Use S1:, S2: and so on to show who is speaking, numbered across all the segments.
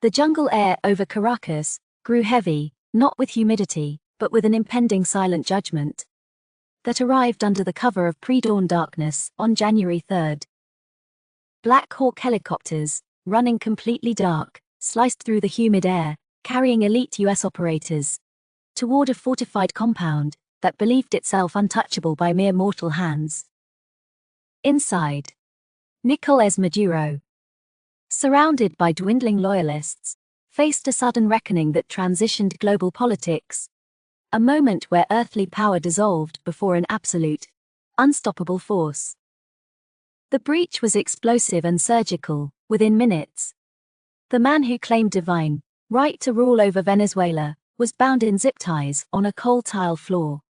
S1: The jungle air over Caracas grew heavy, not with humidity, but with an impending silent judgment that arrived under the cover of pre-dawn darkness on January 3rd. Black Hawk helicopters, running completely dark, sliced through the humid air, carrying elite U.S. operators toward a fortified compound that believed itself untouchable by mere mortal hands. Inside, Nicolás Maduro, surrounded by dwindling loyalists, faced a sudden reckoning that transitioned global politics, a moment where earthly power dissolved before an absolute, unstoppable force. The breach was explosive and surgical. Within minutes, the man who claimed divine right to rule over Venezuela was bound in zip ties on a cold tile floor.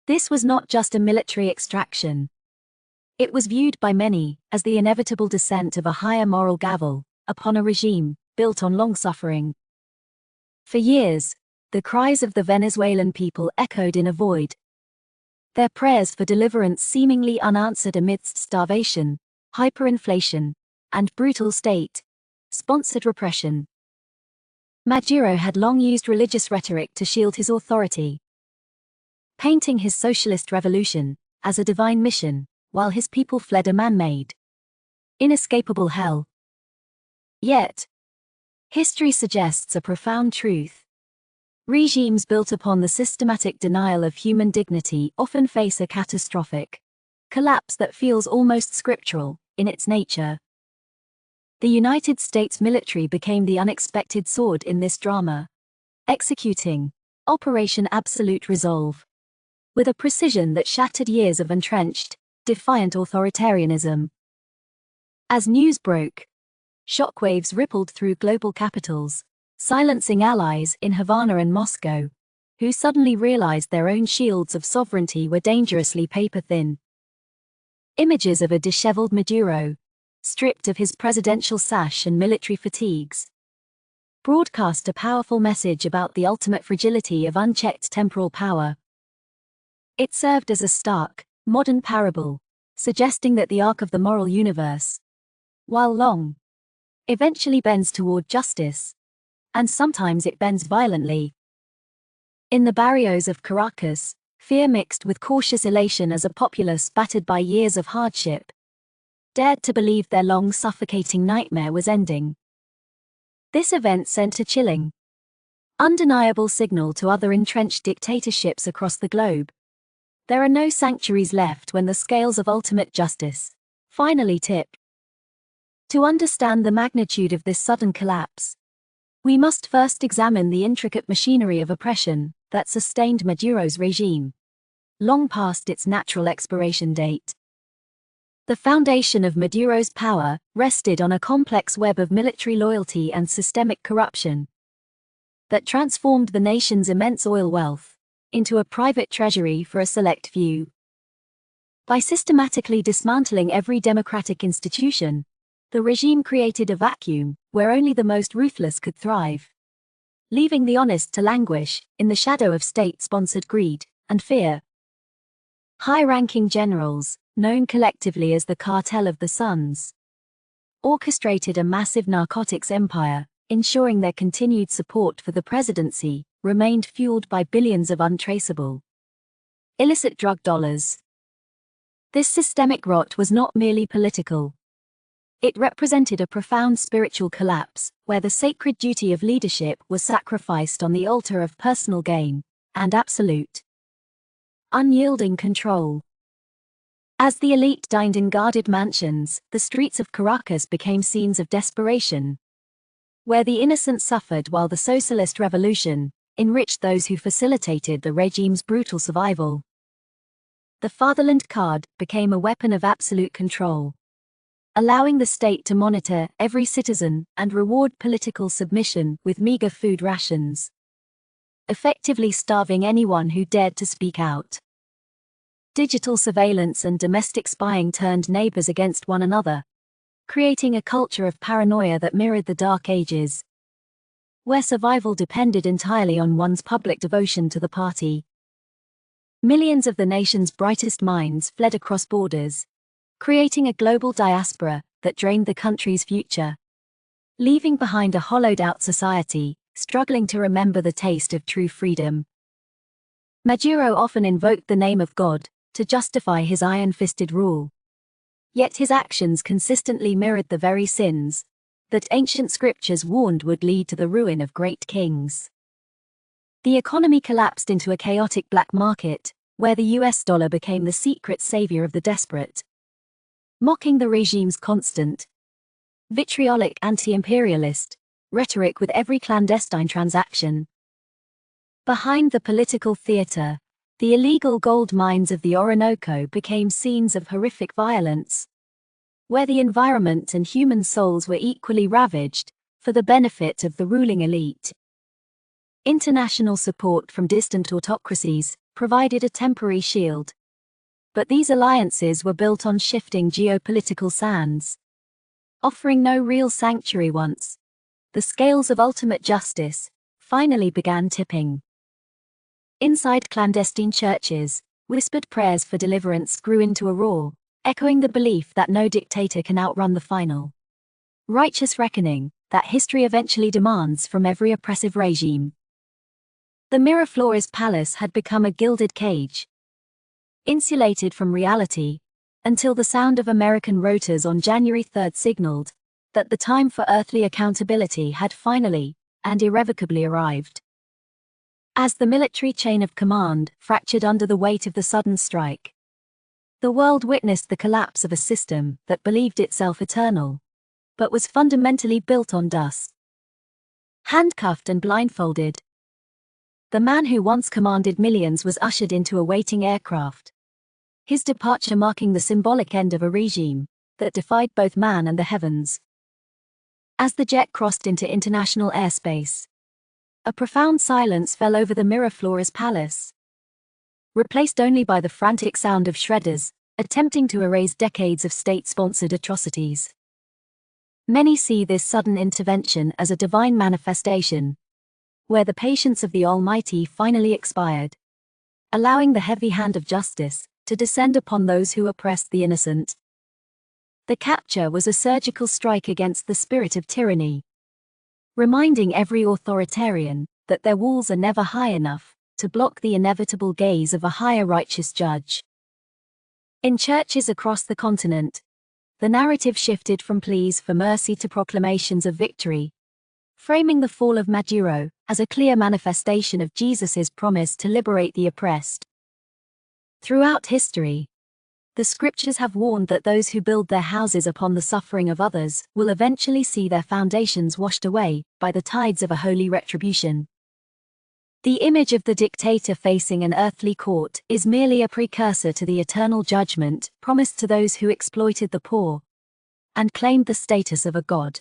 S1: This was not just a military extraction. It was viewed by many as the inevitable descent of a higher moral gavel upon a regime built on long suffering. For years, the cries of the Venezuelan people echoed in a void, their prayers for deliverance seemingly unanswered amidst starvation, hyperinflation, and brutal state-sponsored repression. Maduro had long used religious rhetoric to shield his authority, painting his socialist revolution as a divine mission, while his people fled a man-made, inescapable hell. Yet, history suggests a profound truth. Regimes built upon the systematic denial of human dignity often face a catastrophic collapse that feels almost scriptural in its nature. The United States military became the unexpected sword in this drama, executing Operation Absolute Resolve with a precision that shattered years of entrenched, defiant authoritarianism. As news broke, shockwaves rippled through global capitals, silencing allies in Havana and Moscow, who suddenly realized their own shields of sovereignty were dangerously paper-thin. Images of a disheveled Maduro, stripped of his presidential sash and military fatigues, broadcast a powerful message about the ultimate fragility of unchecked temporal power. It served as a stark, modern parable, suggesting that the arc of the moral universe, while long, eventually bends toward justice, and sometimes it bends violently. In the barrios of Caracas, fear mixed with cautious elation as a populace battered by years of hardship dared to believe their long suffocating nightmare was ending. This event sent a chilling, undeniable signal to other entrenched dictatorships across the globe. There are no sanctuaries left when the scales of ultimate justice finally tip. To understand the magnitude of this sudden collapse, we must first examine the intricate machinery of oppression that sustained Maduro's regime, long past its natural expiration date. The foundation of Maduro's power rested on a complex web of military loyalty and systemic corruption that transformed the nation's immense oil wealth into a private treasury for a select few. By systematically dismantling every democratic institution, the regime created a vacuum where only the most ruthless could thrive, leaving the honest to languish in the shadow of state-sponsored greed and fear. High-ranking generals, known collectively as the Cartel of the Suns, orchestrated a massive narcotics empire, ensuring their continued support for the presidency remained fueled by billions of untraceable, illicit drug dollars. This systemic rot was not merely political. It represented a profound spiritual collapse, where the sacred duty of leadership was sacrificed on the altar of personal gain and absolute, unyielding control. As the elite dined in guarded mansions, the streets of Caracas became scenes of desperation, where the innocent suffered while the socialist revolution enriched those who facilitated the regime's brutal survival. The fatherland card became a weapon of absolute control, allowing the state to monitor every citizen and reward political submission with meager food rations, effectively starving anyone who dared to speak out. Digital surveillance and domestic spying turned neighbors against one another, creating a culture of paranoia that mirrored the Dark Ages, where survival depended entirely on one's public devotion to the party. Millions of the nation's brightest minds fled across borders, creating a global diaspora that drained the country's future, leaving behind a hollowed-out society, struggling to remember the taste of true freedom. Maduro often invoked the name of God to justify his iron-fisted rule. Yet his actions consistently mirrored the very sins that ancient scriptures warned would lead to the ruin of great kings. The economy collapsed into a chaotic black market, where the US dollar became the secret savior of the desperate. Mocking the regime's constant, vitriolic anti-imperialist rhetoric with every clandestine transaction. Behind the political theater, the illegal gold mines of the Orinoco became scenes of horrific violence, where the environment and human souls were equally ravaged for the benefit of the ruling elite. International support from distant autocracies provided a temporary shield. But these alliances were built on shifting geopolitical sands, offering no real sanctuary once the scales of ultimate justice finally began tipping. Inside clandestine churches, whispered prayers for deliverance grew into a roar, echoing the belief that no dictator can outrun the final righteous reckoning that history eventually demands from every oppressive regime. The Miraflores Palace had become a gilded cage, insulated from reality, until the sound of American rotors on January 3 signaled that the time for earthly accountability had finally and irrevocably arrived. As the military chain of command fractured under the weight of the sudden strike, the world witnessed the collapse of a system that believed itself eternal, but was fundamentally built on dust. Handcuffed and blindfolded, the man who once commanded millions was ushered into a waiting aircraft, his departure marking the symbolic end of a regime that defied both man and the heavens. As the jet crossed into international airspace, a profound silence fell over the Miraflores Palace, replaced only by the frantic sound of shredders attempting to erase decades of state-sponsored atrocities. Many see this sudden intervention as a divine manifestation, where the patience of the Almighty finally expired, allowing the heavy hand of justice to descend upon those who oppressed the innocent. The capture was a surgical strike against the spirit of tyranny, reminding every authoritarian that their walls are never high enough to block the inevitable gaze of a higher righteous judge. In churches across the continent, the narrative shifted from pleas for mercy to proclamations of victory, framing the fall of Maduro as a clear manifestation of Jesus's promise to liberate the oppressed. Throughout history, the scriptures have warned that those who build their houses upon the suffering of others will eventually see their foundations washed away by the tides of a holy retribution. The image of the dictator facing an earthly court is merely a precursor to the eternal judgment promised to those who exploited the poor and claimed the status of a god.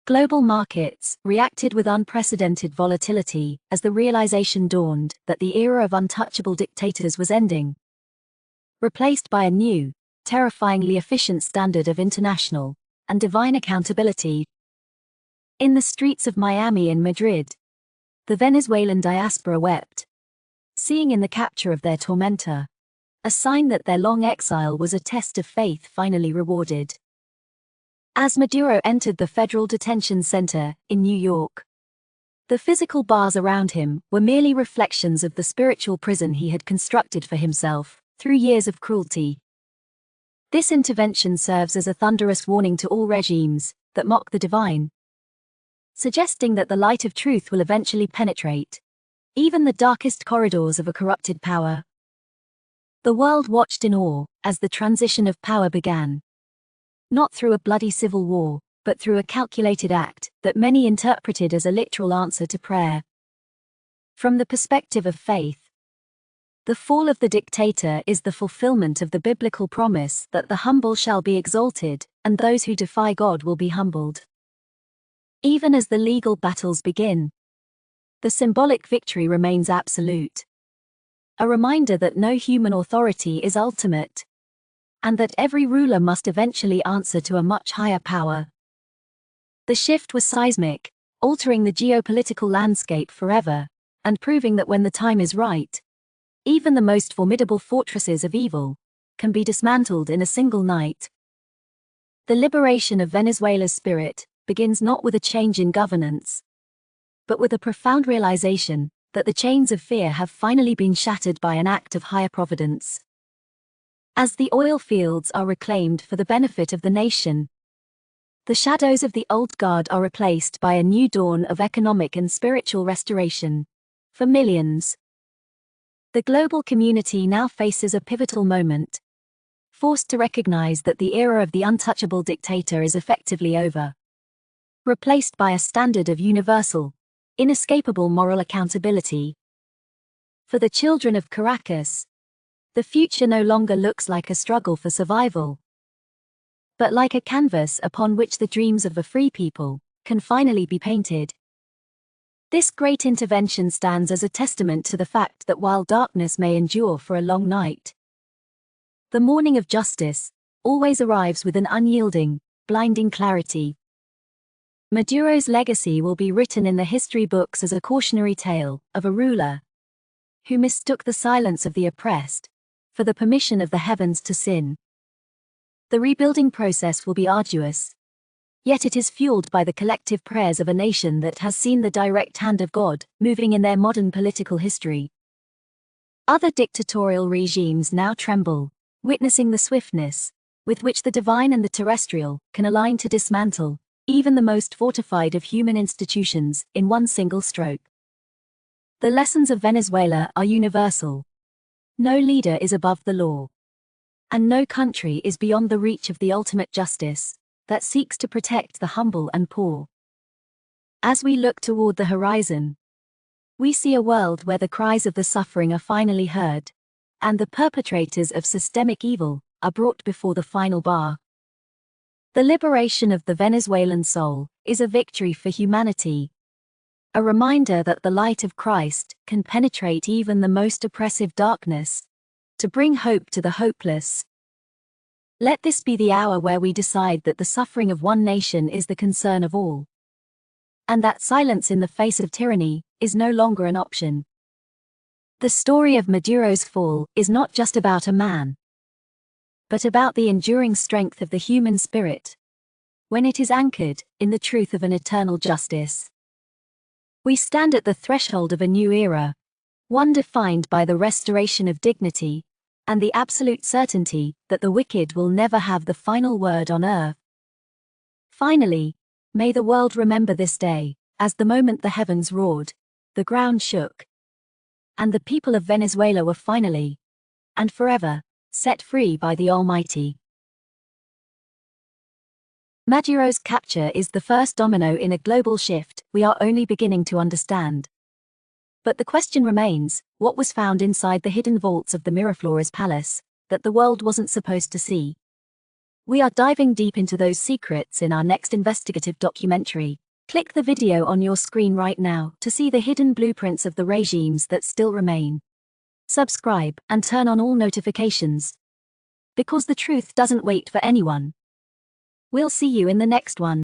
S1: Global markets reacted with unprecedented volatility as the realization dawned that the era of untouchable dictators was ending, replaced by a new, terrifyingly efficient standard of international and divine accountability. In the streets of Miami and Madrid, the Venezuelan diaspora wept, seeing in the capture of their tormentor a sign that their long exile was a test of faith finally rewarded. As Maduro entered the federal detention center in New York, the physical bars around him were merely reflections of the spiritual prison he had constructed for himself through years of cruelty. This intervention serves as a thunderous warning to all regimes that mock the divine, suggesting that the light of truth will eventually penetrate even the darkest corridors of a corrupted power. The world watched in awe as the transition of power began, not through a bloody civil war, but through a calculated act that many interpreted as a literal answer to prayer. From the perspective of faith, the fall of the dictator is the fulfillment of the biblical promise that the humble shall be exalted, and those who defy God will be humbled. Even as the legal battles begin, the symbolic victory remains absolute. A reminder that no human authority is ultimate, and that every ruler must eventually answer to a much higher power. The shift was seismic, altering the geopolitical landscape forever, and proving that when the time is right, even the most formidable fortresses of evil can be dismantled in a single night. The liberation of Venezuela's spirit begins not with a change in governance, but with a profound realization that the chains of fear have finally been shattered by an act of higher providence. As the oil fields are reclaimed for the benefit of the nation, the shadows of the old guard are replaced by a new dawn of economic and spiritual restoration for millions. The global community now faces a pivotal moment, forced to recognize that the era of the untouchable dictator is effectively over, replaced by a standard of universal, inescapable moral accountability. For the children of Caracas, the future no longer looks like a struggle for survival, but like a canvas upon which the dreams of a free people can finally be painted. This great intervention stands as a testament to the fact that while darkness may endure for a long night, the morning of justice always arrives with an unyielding, blinding clarity. Maduro's legacy will be written in the history books as a cautionary tale of a ruler who mistook the silence of the oppressed for the permission of the heavens to sin. The rebuilding process will be arduous, yet it is fueled by the collective prayers of a nation that has seen the direct hand of God moving in their modern political history. Other dictatorial regimes now tremble, witnessing the swiftness with which the divine and the terrestrial can align to dismantle even the most fortified of human institutions in one single stroke. The lessons of Venezuela are universal. No leader is above the law, and no country is beyond the reach of the ultimate justice that seeks to protect the humble and poor. As we look toward the horizon, we see a world where the cries of the suffering are finally heard, and the perpetrators of systemic evil are brought before the final bar. The liberation of the Venezuelan soul is a victory for humanity, a reminder that the light of Christ can penetrate even the most oppressive darkness, to bring hope to the hopeless. Let this be the hour where we decide that the suffering of one nation is the concern of all, and that silence in the face of tyranny is no longer an option. The story of Maduro's fall is not just about a man, but about the enduring strength of the human spirit, when it is anchored in the truth of an eternal justice. We stand at the threshold of a new era, one defined by the restoration of dignity and the absolute certainty that the wicked will never have the final word on earth. Finally, may the world remember this day as the moment the heavens roared, the ground shook, and the people of Venezuela were finally, and forever, set free by the Almighty. Maduro's capture is the first domino in a global shift we are only beginning to understand. But the question remains, what was found inside the hidden vaults of the Miraflores Palace that the world wasn't supposed to see? We are diving deep into those secrets in our next investigative documentary. Click the video on your screen right now to see the hidden blueprints of the regimes that still remain. Subscribe and turn on all notifications, because the truth doesn't wait for anyone. We'll see you in the next one.